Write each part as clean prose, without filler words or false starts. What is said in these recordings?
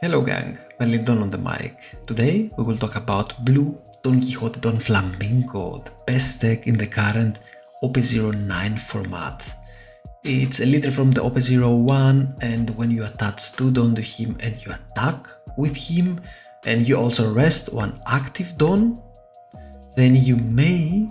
Hello gang, Don on the mic. Today we will talk about Blue Donquixote Doflamingo, the best deck in the current OP09 format. It's a leader from the OP01, and when you attach 2 Don to him and you attack with him, and you also rest 1 active Don, then you may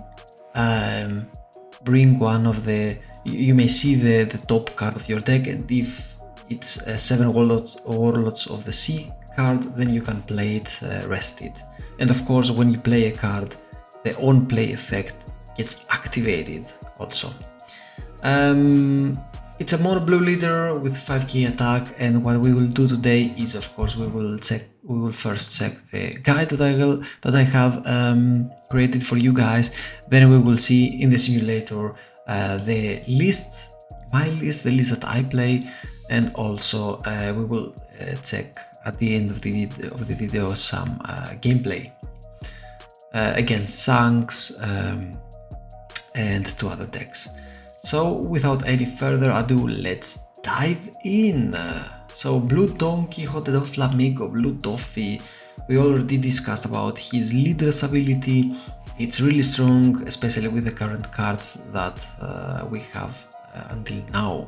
bring one of the... you may see the top card of your deck, and if it's 7 Warlords of the Sea card, then you can play it rested. And of course, when you play a card, the on play effect gets activated also. It's a mono blue leader with 5k attack, and what we will do today is, of course, we will first check the guide that I have created for you guys. Then we will see in the simulator the list, the list that I play, and also we will check at the end of the video some gameplay against Shanks and 2 other decks. So without any further ado, let's dive in. So Blue Donquixote Doflamingo, Blue Doffy, we already discussed about his leader's ability. It's really strong, especially with the current cards that we have until now.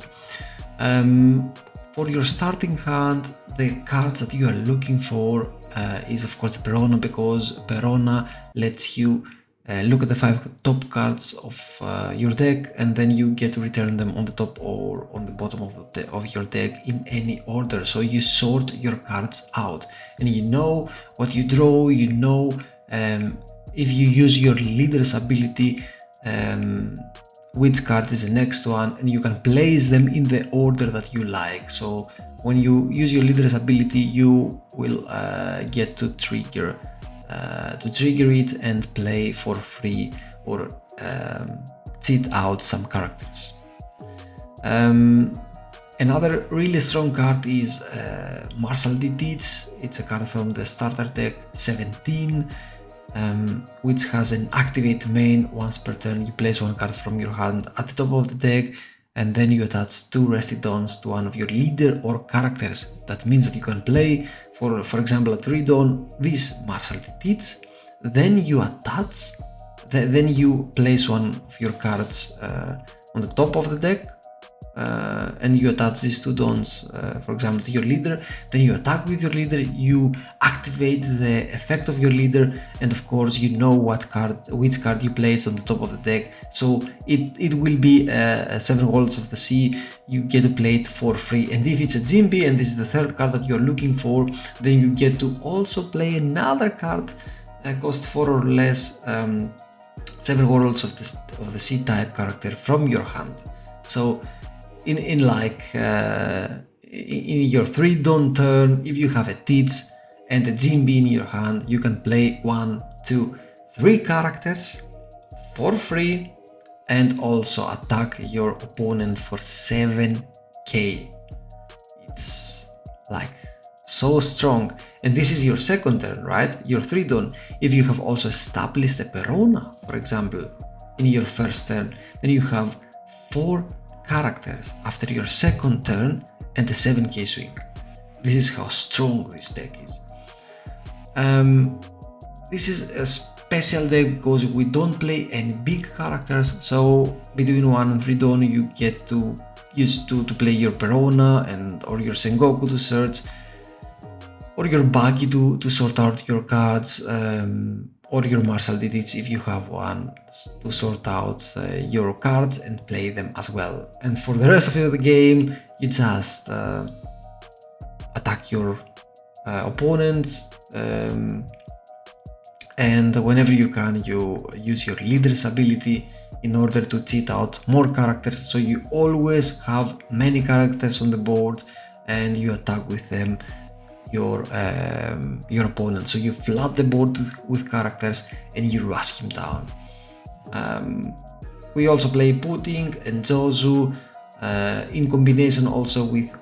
For your starting hand, the cards that you are looking for is of course Perona, because Perona lets you look at the 5 top cards of your deck, and then you get to return them on the top or on the bottom of your deck in any order. So you sort your cards out, and you know what you draw, you know if you use your leader's ability, which card is the next one, and you can place them in the order that you like. So when you use your leader's ability, you will get to trigger it and play for free, or cheat out some characters. Another really strong card is Martial Deeds. It's a card from the starter deck 17, which has an activate main. Once per turn, you place 1 card from your hand at the top of the deck, and then you attach 2 rested Dons to one of your leader or characters. That means that you can play, for example, a 3 Don, this Martial Deeds. Then you attach, then you place 1 of your cards on the top of the deck, and you attach these 2 Dons, for example, to your leader. Then you attack with your leader, you activate the effect of your leader, and of course you know which card you place on the top of the deck. So it will be 7 Worlds of the Sea. You get to play it for free, and if it's a Jimby and this is the 3rd card that you're looking for, then you get to also play another card, cost 4 or less, 7 Worlds of the Sea type character from your hand. So in your 3 Don turn, if you have a Teats and a Jimby in your hand, you can play 1, 2, 3 characters for free, and also attack your opponent for 7k. It's like so strong. And this is your 2nd turn, right? Your 3 Don. If you have also established a Perona, for example, in your 1st turn, then you have 4 characters after your 2nd turn and a 7k swing. This is how strong this deck is. This is a special deck because we don't play any big characters, so between 1 and 3 Don you get to use to play your Perona or your Sengoku to search, or your Buggy to sort out your cards, or your Martial Deeds if you have one, to sort out your cards and play them as well. And for the rest of the game, you just attack your opponents, and whenever you can, you use your leader's ability in order to cheat out more characters. So you always have many characters on the board, and you attack with them your opponent. So you flood the board with characters and you rush him down. We also play Pudding and Jozu in combination also with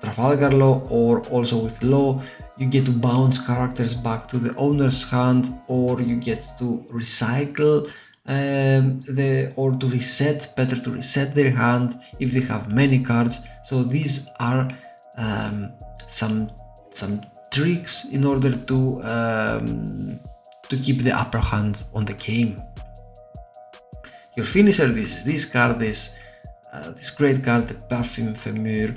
Trafalgar Law, or also with Law. You get to bounce characters back to the owner's hand, or you get to recycle or to reset, better to reset their hand if they have many cards. So these are some some tricks in order to keep the upper hand on the game. Your finisher, this card, this great card, the Perfume Femur,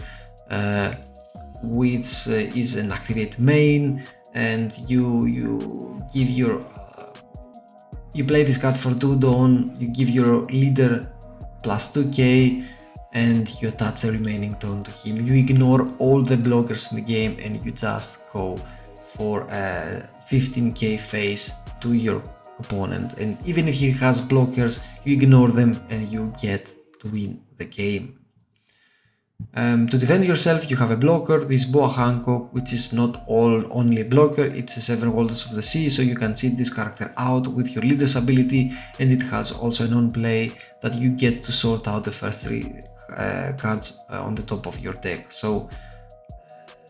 which is an activate main, and you give your you play this card for 2 Dawn, you give your leader plus 2k, and you attach the remaining Dawn to him. You ignore all the blockers in the game and you just go for a 15k face to your opponent, and even if he has blockers, you ignore them and you get to win the game. To defend yourself, you have a blocker, this Boa Hancock, which is not only a blocker, it's a 7 Wonders of the Sea, so you can cheat this character out with your leader's ability, and it has also a non-play that you get to sort out the first 3 cards on the top of your deck. So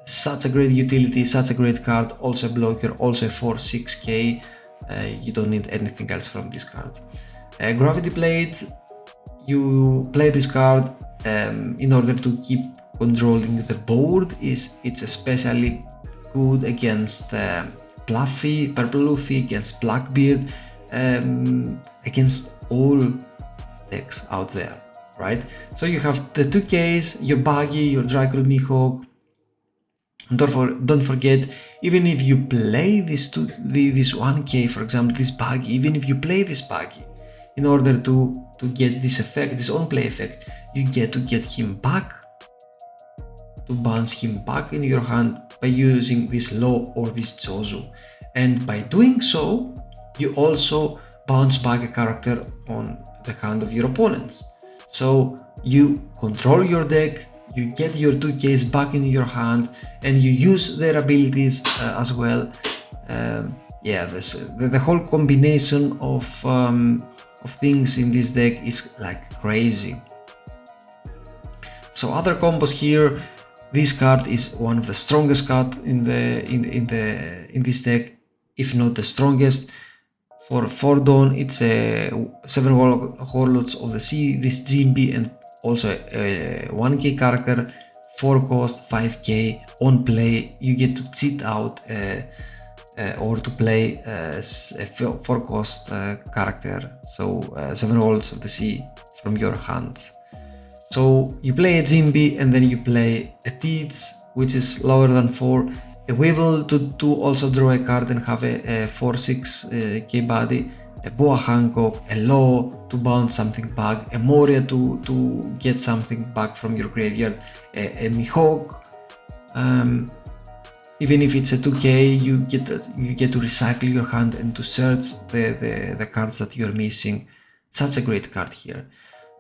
such a great utility, such a great card, also a blocker, also a 4-6k, you don't need anything else from this card. Gravity Blade, you play this card in order to keep controlling the board. It's especially good against Pluffy, Purple Luffy, against Blackbeard, against all decks out there, right? So you have the 2Ks, your Buggy, your Dracula Mihawk. Don't forget, even if you play this 1K, for example, this Buggy, even if you play this Buggy, in order to get this effect, this on-play effect, you get to get him back, to bounce him back in your hand by using this Law or this Jozu. And by doing so, you also bounce back a character on the hand of your opponents. So you control your deck, you get your 2Ks back in your hand, and you use their abilities as well. Yeah, the whole combination of things in this deck is like crazy. So other combos here, this card is one of the strongest cards in this deck, if not the strongest. For 4 Dawn, it's a 7 Warlords of the Sea, this Jimby, and also a 1k character, 4 cost, 5k. On play, you get to cheat out or to play a 4 cost character, so 7 Warlords of the Sea from your hand. So you play a Jimby and then you play a Teach, which is lower than 4, a Weevil to also draw a card and have a 4-6k body, a Boa Hancock, a Law to bounce something back, a Moria to get something back from your graveyard, a Mihawk. Even if it's a 2k, you get to recycle your hand and to search the cards that you're missing. Such a great card here.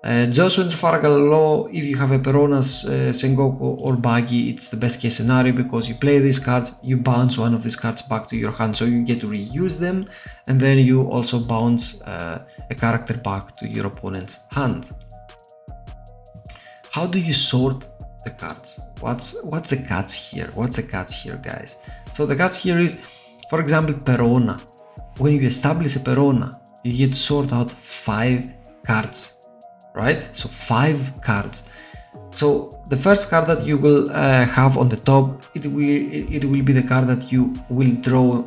Josu and Trafalgar Law, if you have a Peronas, Sengoku or Buggy, it's the best case scenario because you play these cards, you bounce one of these cards back to your hand, so you get to reuse them, and then you also bounce a character back to your opponent's hand. How do you sort the cards? What's the catch here? What's the catch here, guys? So the catch here is, for example, Perona. When you establish a Perona, you get to sort out 5 cards. Right, so 5 cards. So the first card that you will have on the top, it will be the card that you will draw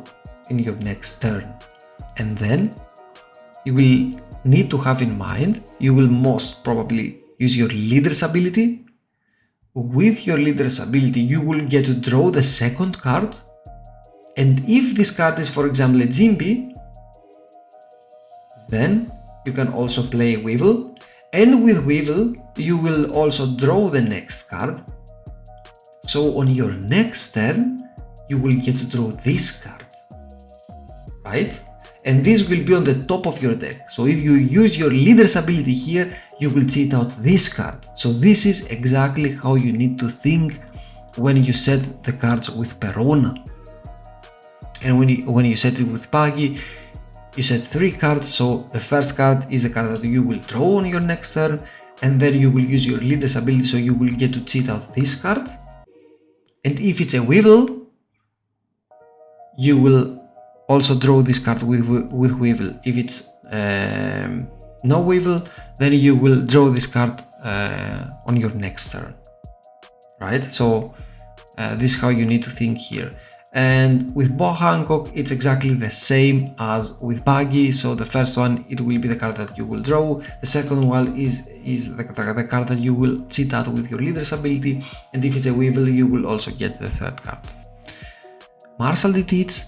in your next turn, and then you will need to have in mind, you will most probably use your leader's ability. With your leader's ability, you will get to draw the second card, and if this card is, for example, a Jimby, then you can also play Weevil. And with Weevil, you will also draw the next card. So on your next turn, you will get to draw this card, right? And this will be on the top of your deck. So if you use your leader's ability here, you will cheat out this card. So this is exactly how you need to think when you set the cards with Perona. And when you set it with Buggy, you set 3 cards, so the first card is the card that you will draw on your next turn, and then you will use your leader's ability, so you will get to cheat out this card. And if it's a Weevil, you will also draw this card with Weevil. If it's no Weevil, then you will draw this card on your next turn, right? So This is how you need to think here. And with Bo Hancock, it's exactly the same as with Baggy. So the first one, it will be the card that you will draw. The second one is the card that you will cheat out with your leader's ability. And if it's a Weevil, you will also get the third card. Marshall the Teats,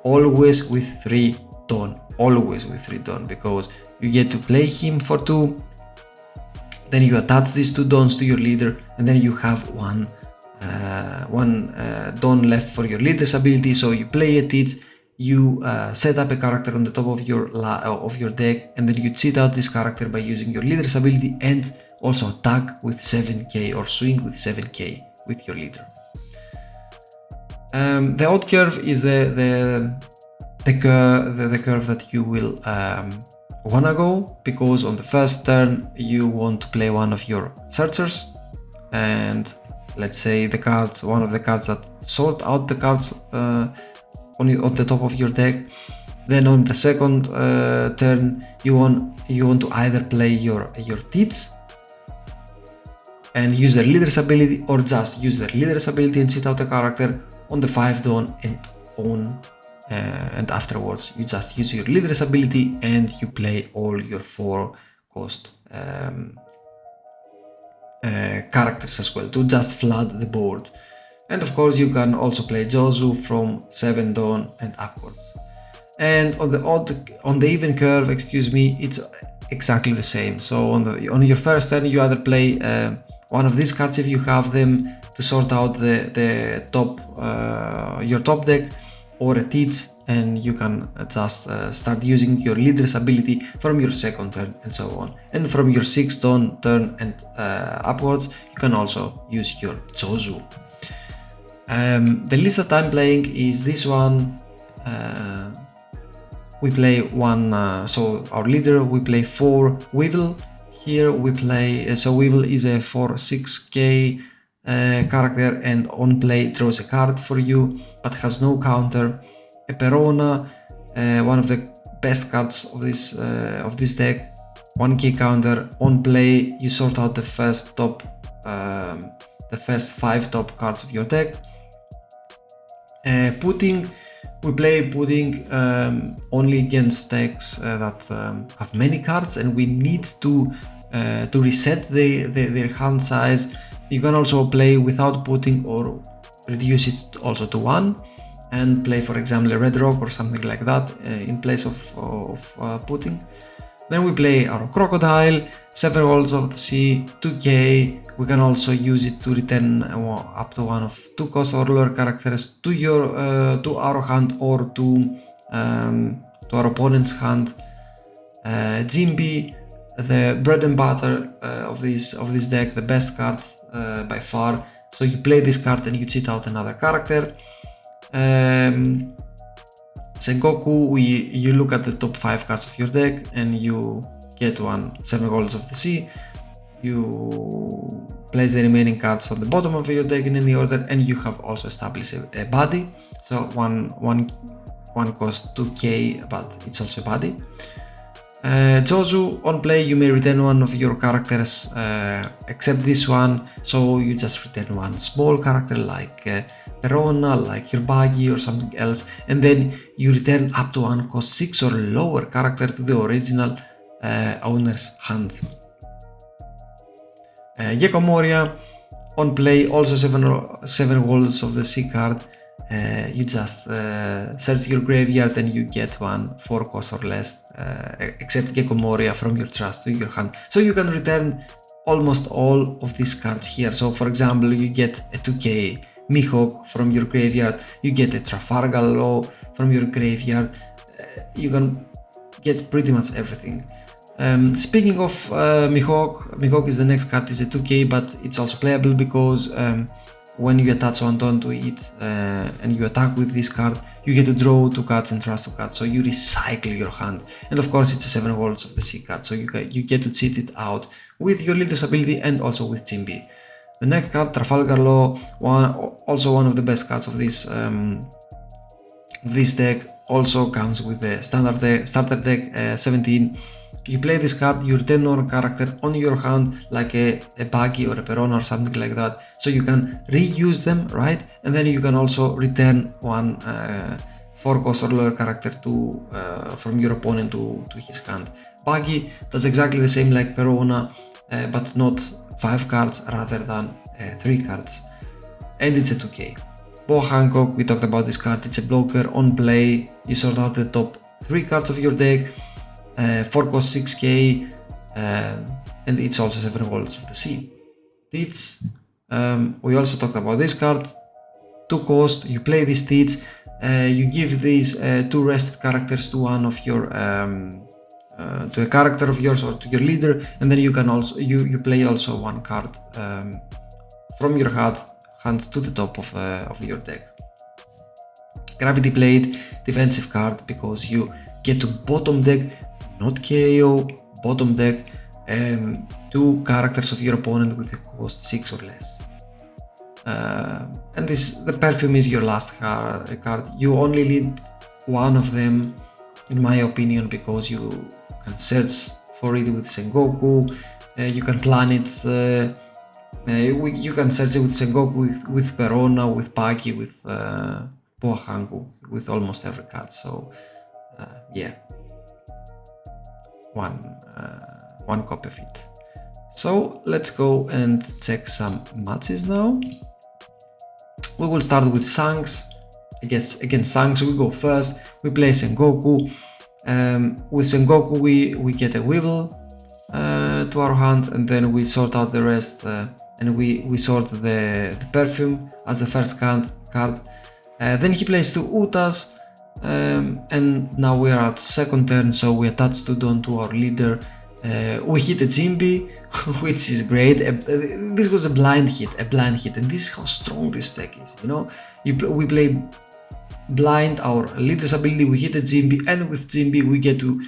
always with 3 Dawn. Always with 3 Dawn, because you get to play him for 2. Then you attach these 2 Dawns to your leader, and then you have one Dawn left for your leader's ability. So you play a Teats, you set up a character on the top of your deck, and then you cheat out this character by using your leader's ability and also attack with 7k or swing with 7k with your leader. The odd curve is the curve that you will wanna go, because on the first turn you want to play one of your searchers, and let's say one of the cards that sort out the cards on the top of your deck. Then on the second turn you want to either play your Teats and use their leader's ability, or just use their leader's ability and cheat out a character on the 5 Dawn and own, and afterwards you just use your leader's ability and you play all your 4 cost characters as well to just flood the board. And of course you can also play Jozu from 7 Dawn and upwards. And on the even curve, it's exactly the same. So on your first turn you either play one of these cards if you have them to sort out the top your top deck, or a Teats, and you can just start using your leader's ability from your second turn and so on. And from your 6th Dawn turn and upwards you can also use your Jozu. The list that I'm playing is this one. We play one, so our leader, we play 4 Weevil. Here we play, so Weevil is a 4/6k character, and on play draws a card for you but has no counter. A Perona, one of the best cards of this deck, 1k counter. On play you sort out the first 5 top cards of your deck. Pudding, we play Pudding only against decks that have many cards, and we need to reset their hand size. You can also play without Pudding or reduce it also to 1 and play, for example, a Red Rock or something like that in place of Pudding. Then we play our Crocodile, 7 Worlds of the Sea, 2k. We can also use it to return up to 1 of 2 cost or lower characters to our hand or to our opponent's hand. Jimby, the bread and butter of this deck, the best card by far. So you play this card and you cheat out another character. Sengoku, you look at the top 5 cards of your deck and you get 7 Worlds of the Sea. You place the remaining cards on the bottom of your deck in any order, and you have also established a body. So one costs 2k, but it's also a body. Jozu, on play you may return one of your characters except this one, so you just return one small character like Perona, like your Baggy or something else, and then you return up to 1 cost 6 or lower character to the original owner's hand. Gecko Moria, on play also 7 Worlds of the Sea card. You just search your graveyard and you get 1 4 cost or less, except Gecko Moria from your trust to your hand. So you can return almost all of these cards here. So for example, you get a 2k Mihawk from your graveyard, you get a Trafalgar Law from your graveyard. You can get pretty much everything. Speaking of Mihawk is the next card, is a 2k, but it's also playable because when you attach 1 Dawn to it and you attack with this card, you get to draw 2 cards and trust 2 cards, so you recycle your hand. And of course it's a 7 Worlds of the Sea card, so you get to cheat it out with your leader's ability and also with Jimby. The next card, Trafalgar Law, also one of the best cards of this deck, also comes with the starter deck 17. You play this card, you return one character on your hand, like a Buggy or a Perona or something like that. So you can reuse them, right? And then you can also return one 4-cost or lower character from your opponent to his hand. Buggy does exactly the same like Perona, but not 5 cards rather than 3 cards. And it's a 2k. Boa Hancock, we talked about this card, it's a blocker. On play, you sort out the top 3 cards of your deck. 4-cost 6k, and it's also 7 Worlds of the Sea. Teats, we also talked about this card. 2-cost, you play these Teats, you give these 2 rested characters to one of your to a character of yours or to your leader, and then you can also you play also 1 card from your hand to the top of your deck. Gravity Blade, defensive card, because you get to bottom deck, not KO, bottom deck, 2 characters of your opponent with a cost 6 or less. And the perfume is your last card. You only need 1 of them, in my opinion, because you can search for it with Sengoku. You can plan it. You can search it with Sengoku, with Perona, with Buggy, with Boa Hancock, with almost every card. So yeah. One copy of it. So let's go and check some matches now. We will start with Shanks. Against Shanks, we go first. We play Sengoku. With Sengoku, we get a Weevil to our hand, and then we sort out the rest, and we sort the perfume as the first card. Then he plays 2 Utas. And now we are at second turn, so we attach 2 Don to our leader. We hit a Jimby, which is great. This was a blind hit, and this is how strong this deck is. You know, we play blind our leader's ability, we hit a Jimby, and with Jimby we get to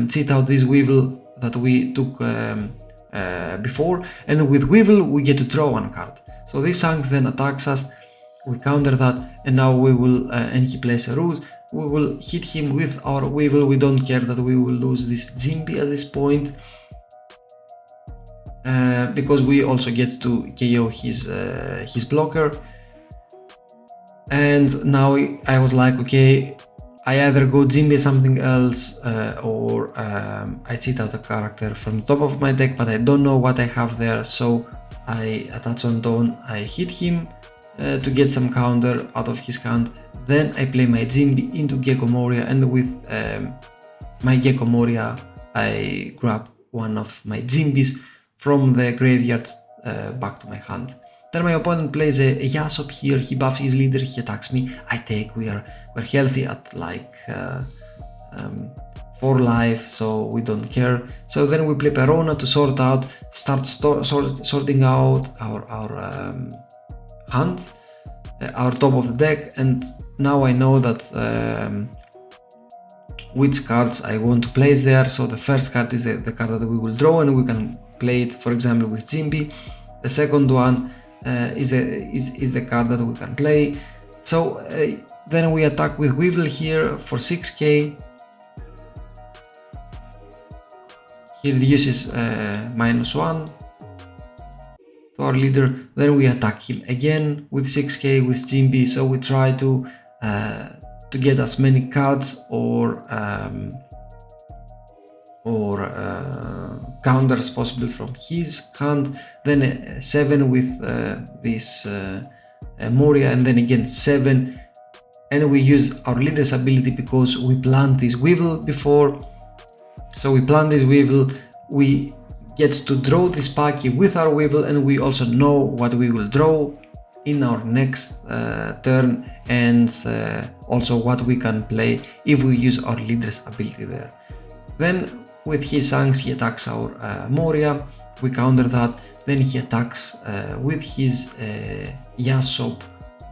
cheat out this Weevil that we took before, and with Weevil we get to draw 1 card. So this Shanks then attacks us. We counter that, and now we will, and he plays a Ruse. We will hit him with our Weevil. We don't care that we will lose this Jimby at this point, because we also get to KO his blocker. And now I was like, okay, I either go Jimby something else, or I cheat out a character from the top of my deck, but I don't know what I have there. So I attach on Dawn, I hit him to get some counter out of his hand. Then I play my Jimby into Gecko Moria, and with my Gecko Moria I grab 1 of my Jimbys from the graveyard back to my hand. Then my opponent plays a Yasop here, he buffs his leader, he attacks me, I take, we're healthy at like 4 life, so we don't care. So then we play Perona to start sorting out our hand, our top of the deck, and now I know that which cards I want to place there. So the first card is the card that we will draw, and we can play it, for example, with Jimby. The second one is the card that we can play. So then we attack with Weevil here for 6k. He reduces -1 to our leader. Then we attack him again with 6k with Jimby. So we try to get as many cards or counter as possible from his hand. Then 7 with this Moria, and then again 7, and we use our leader's ability because we planned this Weevil before. So we plan this Weevil, we get to draw this Paki with our Weevil, and we also know what we will draw in our next turn, and also what we can play if we use our leader's ability there. Then with his Shanks he attacks our Moria, we counter that, then he attacks with his Yasop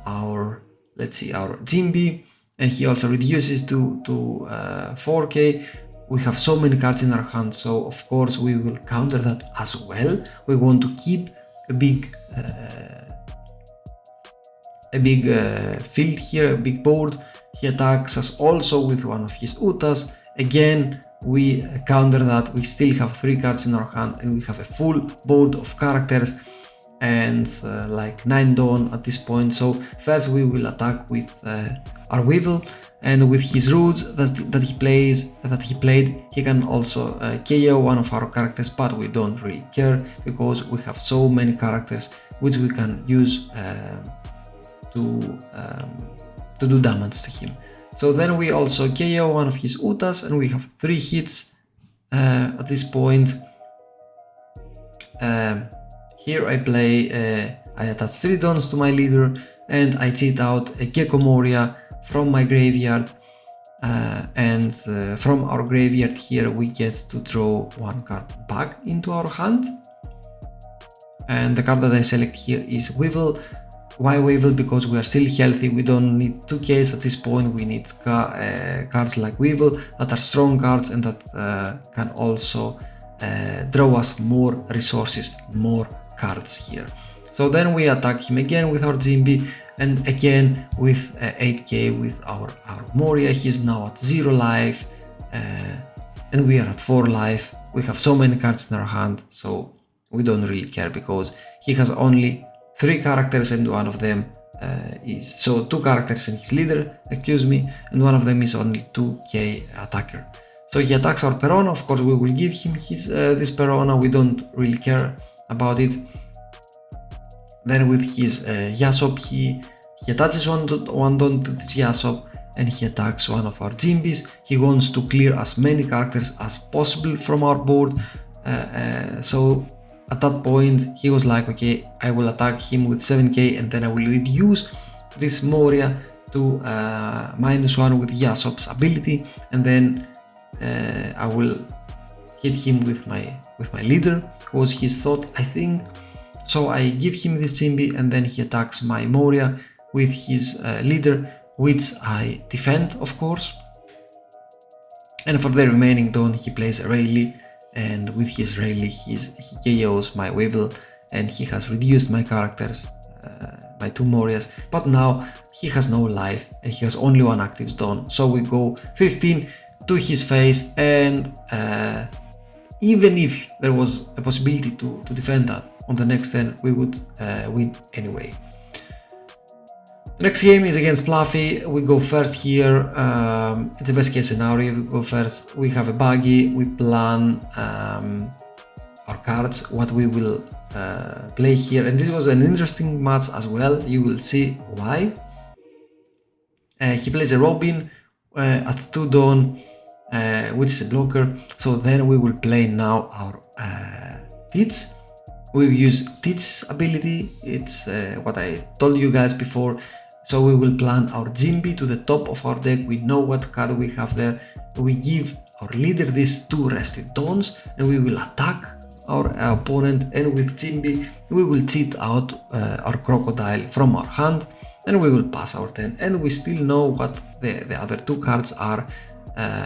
our Jimby, and he also reduces to 4k. We have so many cards in our hand, so of course we will counter that as well. We want to keep a big field here, a big board. He attacks us also with one of his Utas, Again, we counter that. We still have 3 cards in our hand and we have a full board of characters and like 9 Dawn at this point. So first we will attack with our Weevil, and with his rules that he played, he can also KO one of our characters, but we don't really care because we have so many characters which we can use to do damage to him. So then we also KO one of his Utas, and we have 3 hits at this point. Here I play, I attach 3 Dawns to my leader, and I cheat out a Gecko Moria from my graveyard, and from our graveyard here we get to draw 1 card back into our hand. And the card that I select here is Weevil. Why Weevil? Because we are still healthy, we don't need 2Ks at this point, we need cards like Weevil that are strong cards and that can also draw us more resources, more cards here. So then we attack him again with our Jimby, and again with 8k with our Moria. He is now at 0 life, and we are at 4 life. We have so many cards in our hand, so we don't really care because he has only 3 characters, and one of them is, so 2 characters and his leader, excuse me, and one of them is only 2k attacker. So he attacks our Perona. Of course we will give him his this Perona, we don't really care about it. Then with his Yasop, he attaches one Dawn to this Yasop, and he attacks one of our Jimbys. He wants to clear as many characters as possible from our board. So at that point he was like, okay, I will attack him with 7k, and then I will reduce this Moria to -1 with Yasop's ability, and then I will hit him with my leader, was his thought, I think. So I give him this Jimby, and then he attacks my Moria with his leader, which I defend, of course. And for the remaining Dawn he plays a Rayleigh, and with his Rayleigh he KOs my Weevil, and he has reduced my characters by 2 Morias, but now he has no life and he has only 1 active Dawn. So we go 15 to his face, and even if there was a possibility to defend that on the next turn, we would win anyway. The next game is against Fluffy. We go first here. It's a best case scenario. We go first. We have a buggy. We plan our cards, what we will play here. And this was an interesting match as well. You will see why. He plays a Robin at 2 Dawn, which is a blocker. So then we will play now our Teach. We will use Teach's ability. It's what I told you guys before. So we will plan our Jimby to the top of our deck. We know what card we have there. We give our leader these 2 rested Dawns, and we will attack our opponent, and with Jimby we will cheat out our Crocodile from our hand, and we will pass our turn, and we still know what the other 2 cards are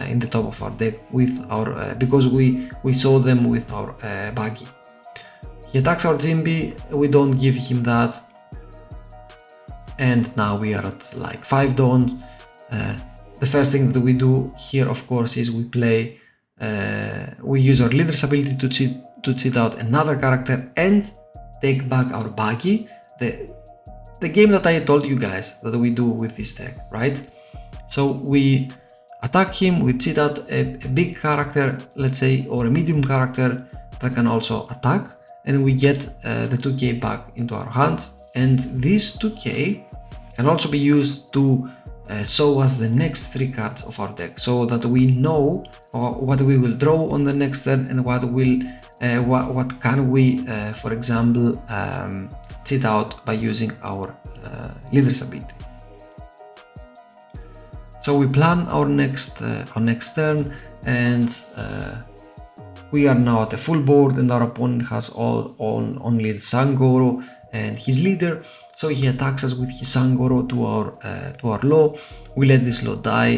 in the top of our deck with our because we saw them with our buggy. He attacks our Jimby, we don't give him that, and now we are at like 5 Dawns. The first thing that we do here, of course, is we play, we use our leader's ability to cheat out another character and take back our buggy. The game that I told you guys that we do with this deck, right? So we attack him, we cheat out a big character, let's say, or a medium character that can also attack, and we get the 2k back into our hand. And this 2k can also be used to show us the next 3 cards of our deck, so that we know what we will draw on the next turn, and what can we, for example, cheat out by using our leader's ability. So we plan our next turn, and we are now at the full board, and our opponent has only the Sangoro and his leader. So he attacks us with his Sangoro to our Law. We let this Law die.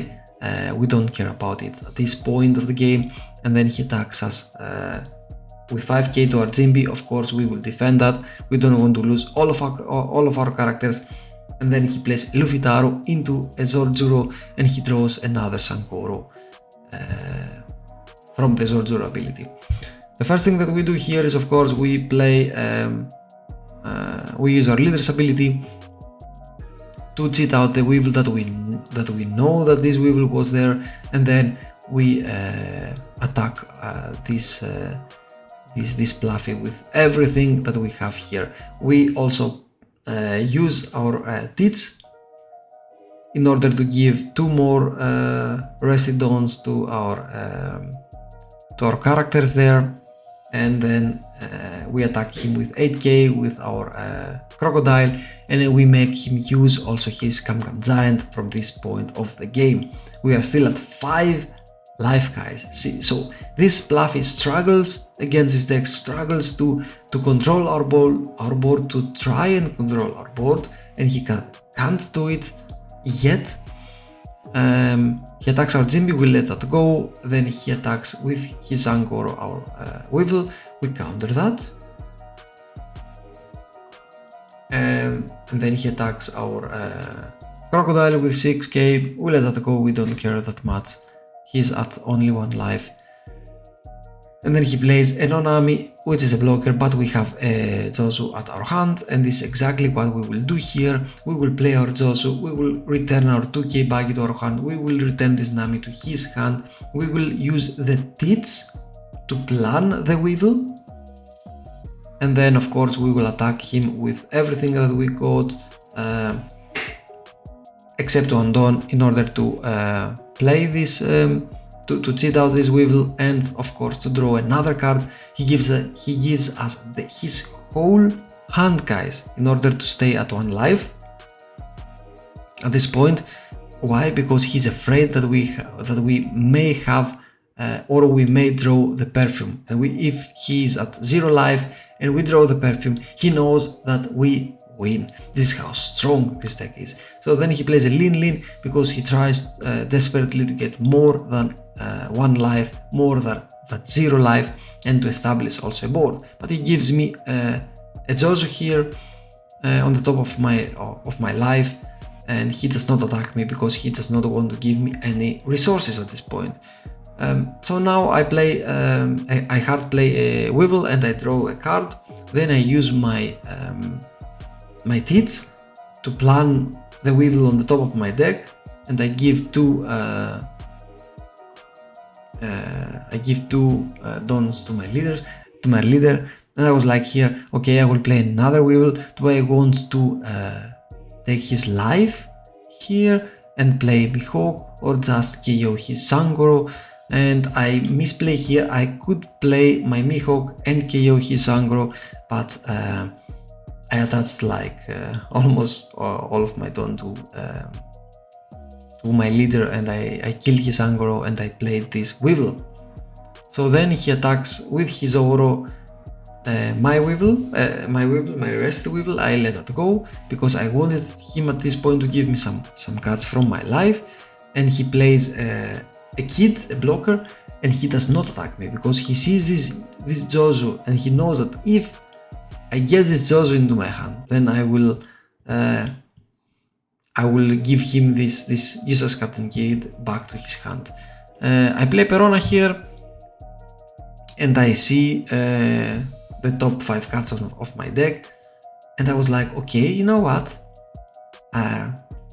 We don't care about it at this point of the game, and then he attacks us with 5k to our Jimby. Of course we will defend that. We don't want to lose all of our characters. And then he plays Luffy Taro into a Zorjuro, and he draws another Sangoro Zorzur ability. The first thing that we do here is, of course, we play, we use our leader's ability to cheat out the Weevil that we know that this Weevil was there, and then we attack this Bluffy with everything that we have here. We also use our Teats in order to give 2 more Rested Dawns to our characters there, and then we attack him with 8k with our Crocodile, and then we make him use also his Cam Giant from this point of the game. We are still at 5 life, guys. See, so this Bluffy struggles against this deck, struggles to control our board, to try and control our board, and he can't do it yet. He attacks our Jimby, we let that go, then he attacks with his Angkor our Weevil, we counter that, and then he attacks our Crocodile with 6k, we let that go, we don't care that much, he's at only 1 life. And then he plays an Onami, which is a blocker, but we have a Zosu at our hand, and this is exactly what we will do here. We will play our Zosu, we will return our 2k back to our hand, we will return this Nami to his hand, we will use the Teats to plan the Weevil, and then of course we will attack him with everything that we got, except to Undone, in order to play this, to cheat out this Weevil, and of course to draw another card. He gives us his whole hand, guys, in order to stay at 1 life at this point. Why? Because he's afraid that we may have or we may draw the Perfume, and if he's at 0 life and we draw the Perfume, he knows that we win. This is how strong this deck is. So then he plays a Lean because he tries desperately to get more than 1 life, more than 0 life, and to establish also a board. But he gives me a Zozo here on the top of my life, and he does not attack me because he does not want to give me any resources at this point. So now I hard play a Weevil and I draw a card. Then I use my Teats to plan the Weevil on the top of my deck, and I give 2 Dons to my leader, and I was like here, okay, I will play another Weevil. Do I want to take his life here and play Mihawk, or just KO his Sangoro? And I misplay here. I could play my Mihawk and KO his Sangoro, but I attached like almost all of my Don to my leader, and I killed his Angoro and I played this Weevil. So then he attacks with his Oro my rest Weevil. I let that go because I wanted him at this point to give me some cards from my life, and he plays a Kid, a blocker, and he does not attack me because he sees this Zozo, and he knows that if I get this Zozo into my hand, then I will give him this useless Captain Kid back to his hand. I play Perona here, and I see the top 5 cards of my deck, and I was like, okay, you know what?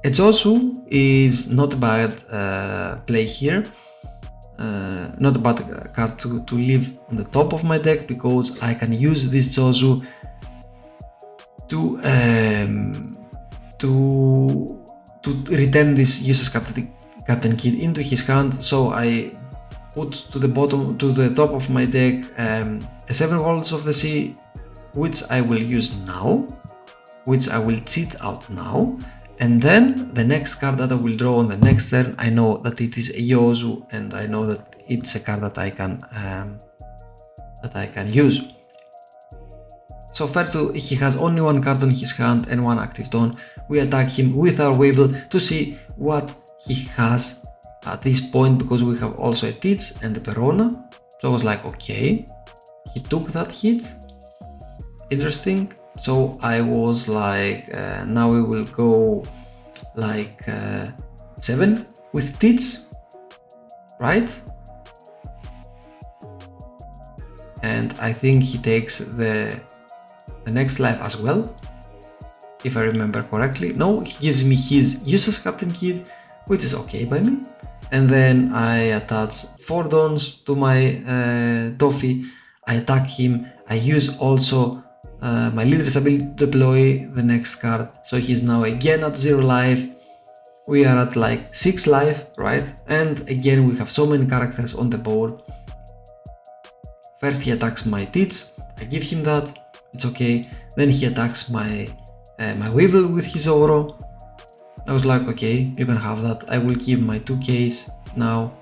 Ejosu is not a bad play here, not a bad card to leave on the top of my deck, because I can use this Zosu to return this useless Captain Kid into his hand. So I put to the top of my deck a 7 Worlds of the Sea, which I will use now, which I will cheat out now, and then the next card that I will draw on the next turn, I know that it is a Yozu, and I know that it's a card that I can use. So first, he has only 1 card on his hand and 1 active Dawn. We attack him with our Weevil to see what he has at this point, because we have also a Teats and a Perona. So I was like, okay, he took that hit, interesting. So I was like, now we will go like 7 with Teats, right? And I think he takes the next life as well, if I remember correctly. No, he gives me his useless Captain Kid, which is okay by me. And then I attach 4 dons to my Doffy. I attack him. I use also my leader's ability to deploy the next card. So he's now again at 0 life. We are at like 6 life, right? And again, we have so many characters on the board. First he attacks my Teats. I give him that. It's okay. Then he attacks my Weevil with his Oro. I was like, okay, you can have that. I will keep my 2Ks now.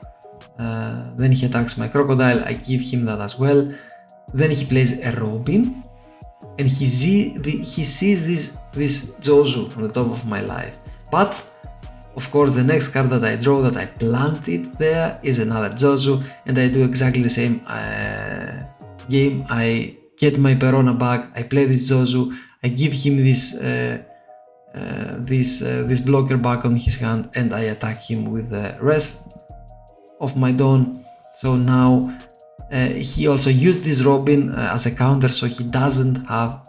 Then he attacks my Crocodile. I give him that as well. Then he plays a Robin, and he sees this Jozu on the top of my life. But of course, the next card that I draw, that I planted there, is another Jozu, and I do exactly the same game. I get my Perona back. I play this Jozu. I give him this blocker back on his hand, and I attack him with the rest of my Don. So now he also used this Robin as a counter, so he doesn't have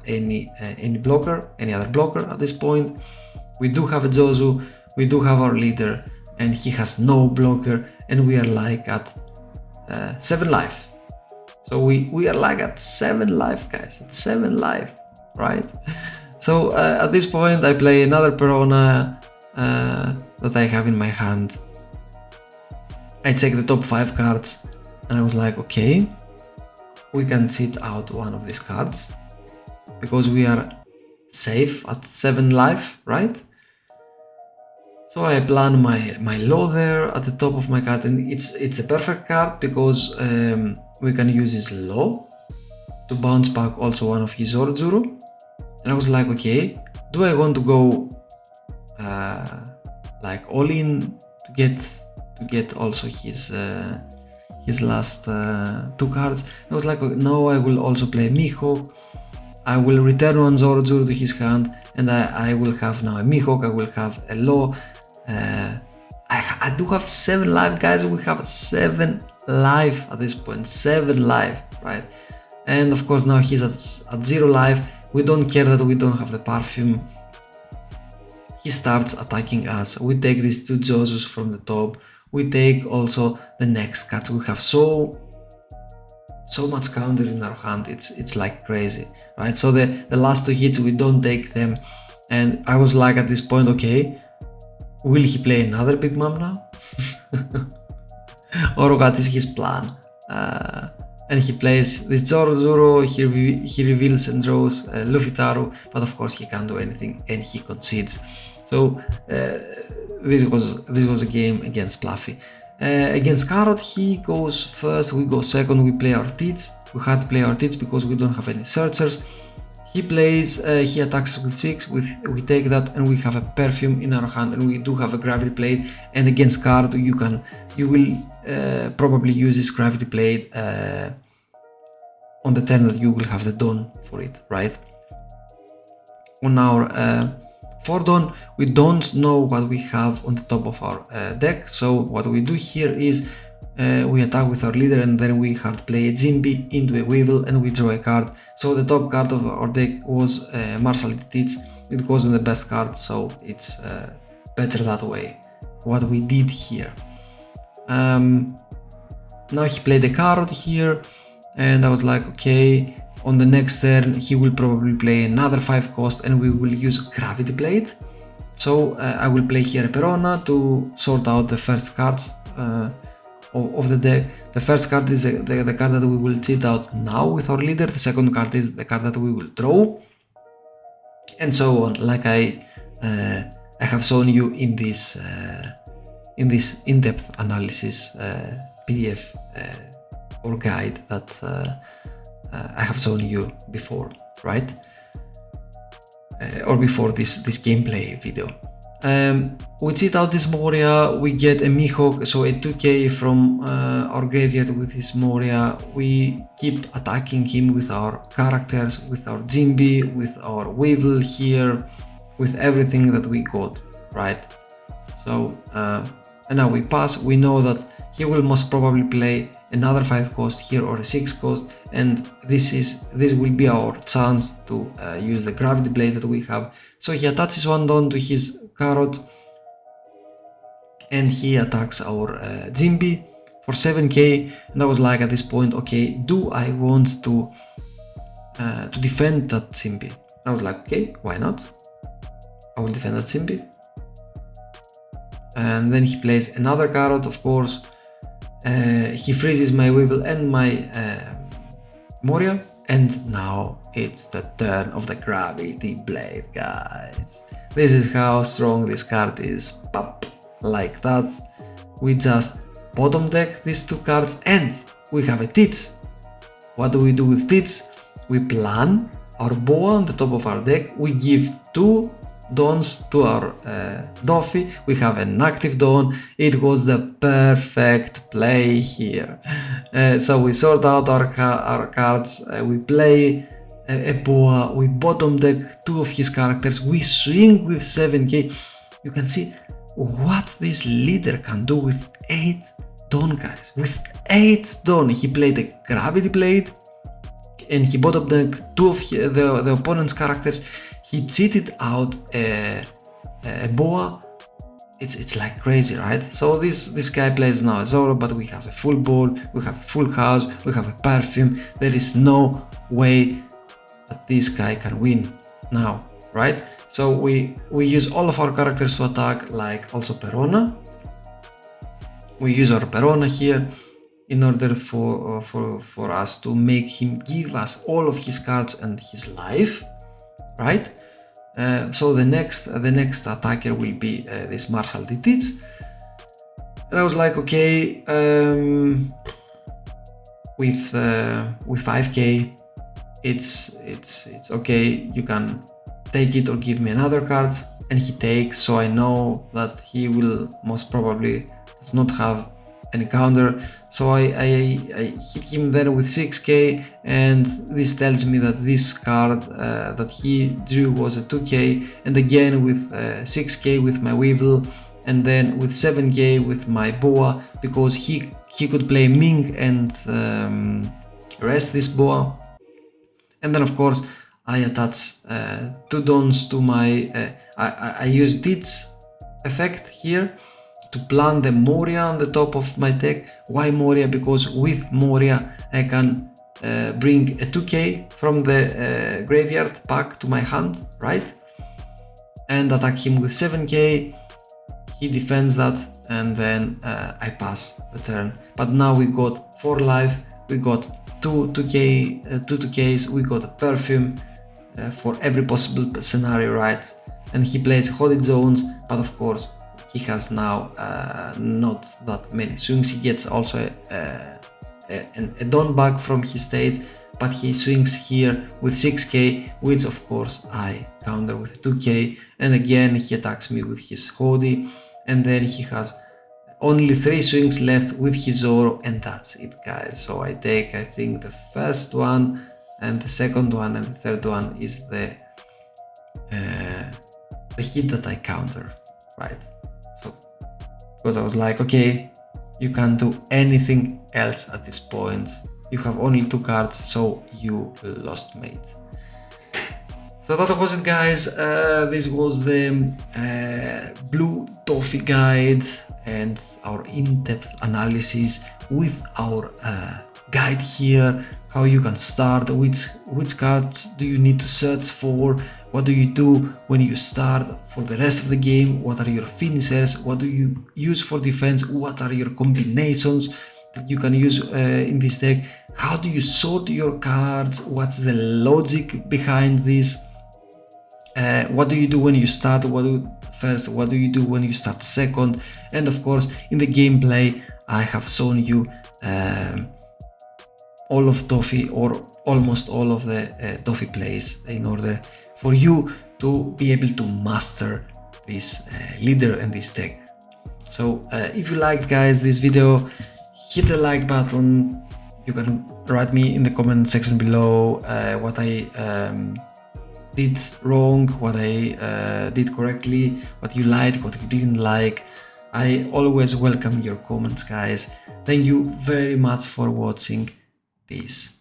any blocker, any other blocker at this point. We do have a Jozu, we do have our leader, and he has no blocker, and we are like at 7 life. So we are like at 7 life, guys, at 7 life, right? So at this point I play another Perona that I have in my hand. I check the top 5 cards, and I was like, okay, we can sit out one of these cards because we are safe at 7 life, right? So I plan my law there at the top of my card, and it's a perfect card because we can use his law to bounce back also one of his Zoro. And I was like, okay, do I want to go like all in to get also his last 2 cards? I was like, no, I will also play Mihawk. I will return one Zoro to his hand, and I will have now a Mihawk. I will have a law. I do have 7 life, guys. We have 7 life at this point, 7 life, right? And of course now he's at 0 life. We don't care that we don't have the perfume. He starts attacking us. We take these 2 Jozus from the top. We take also the next cards. We have so much counter in our hand. It's like crazy, right? So the last 2 hits, we don't take them. And I was like, at this point, okay, will he play another Big Mom now? Or what is his plan? And he plays this Zoro, he reveals and draws Luffy-Taro, but of course he can't do anything and he concedes. So this was a game against Fluffy. Against Carrot, he goes first, we go second, we play our Teats. We had to play our Teats because we don't have any searchers. He plays, he attacks with 6, we take that, and we have a perfume in our hand, and we do have a gravity plate. And against Card, you will probably use this gravity plate on the turn that you will have the Dawn for it, right? On our 4 Dawn, we don't know what we have on the top of our deck, so what we do here is we attack with our leader, and then we hard play a Jimby into a Weevil, and we draw a card. So the top card of our deck was Martial Teats. It wasn't the best card, so it's better that way. What we did here. Now he played a Carrot here, and I was like, okay, on the next turn he will probably play another 5 cost, and we will use Gravity Plate. So I will play here a Perona to sort out the first cards of the deck. The first card is the card that we will cheat out now with our leader. The second card is the card that we will draw, and so on, like I have shown you in this in-depth analysis PDF or guide that I have shown you before, right? Or before this gameplay video. We cheat out this Moria, we get a Mihawk, so a 2k from our graveyard with his Moria. We keep attacking him with our characters, with our Jimby, with our Weevil here, with everything that we got, right? So and now we pass. We know that he will most probably play another 5 cost here or a 6 cost, and this will be our chance to use the gravity blade that we have. So he attaches 1 Dawn to his carrot, and he attacks our Jimby for 7k. And I was like, at this point, okay, do I want to defend that Jimby? I was like, okay, why not? I will defend that Jimby. And then he plays another carrot, of course. He freezes my Weevil and my Moria, and now it's the turn of the gravity blade, guys. This is how strong this card is. Pop, like that. We just bottom deck these 2 cards, and we have a Tits. What do we do with Tits? We plan our boa on the top of our deck. We give 2 Dawns to our Doffy. We have an active Dawn. It was the perfect play here. So we sort out our cards. We play a boa. We bottom deck 2 of his characters. We swing with 7k. You can see what this leader can do with 8 Dawn, guys. With 8 Dawn, he played a gravity blade, and he bottom decked 2 of the opponent's characters. He cheated out a boa. It's like crazy, right? So this guy plays now a Zoro, but we have a full ball, we have a full house, we have a perfume. There is no way that this guy can win now, right? So we use all of our characters to attack, like also Perona. We use our Perona here in order for us to make him give us all of his cards and his life, right? So the next attacker will be this Marshall Tits. And I was like, okay, with 5k, it's okay. You can take it or give me another card, and he takes. So I know that he will most probably does not have any counter. So I hit him then with 6k, and this tells me that this card that he drew was a 2k, and again with 6k with my Weevil, and then with 7k with my Boa, because he could play Ming and rest this Boa. And then of course I attach 2 Dawns to my I use Dit's effect here to plan the Moria on the top of my deck. Why Moria? Because with Moria I can bring a 2k from the graveyard back to my hand, right? And attack him with 7k. He defends that, and then I pass the turn. But now we got 4 life, we got 2Ks, we got a perfume for every possible scenario, right? And he plays Hooded Zones, but of course he has now not that many swings. He gets also a Dawn back from his stage, but he swings here with 6k, which of course I counter with 2k, and again he attacks me with his Hoodie, and then he has only 3 swings left with his Zoro, and that's it, guys. So I take, I think, the first one, and the second one, and the third one is the hit that I counter, right? So because I was like, okay, you can't do anything else at this point. You have only 2 cards, so you lost, mate. So that was it, guys. This was the Blue Doffy guide and our in-depth analysis with our guide here, how you can start, which cards do you need to search for, what do you do when you start for the rest of the game, what are your finishers, what do you use for defense, what are your combinations that you can use in this deck, how do you sort your cards, what's the logic behind this, what do you do when you start, what do you do when you start second, and of course in the gameplay I have shown you all of Doffy, or almost all of the Doffy plays, in order for you to be able to master this leader and this deck. So if you liked, guys, this video, hit the like button. You can write me in the comment section below what I did wrong, what I did correctly, what you liked, what you didn't like. I always welcome your comments, guys. Thank you very much for watching. Peace.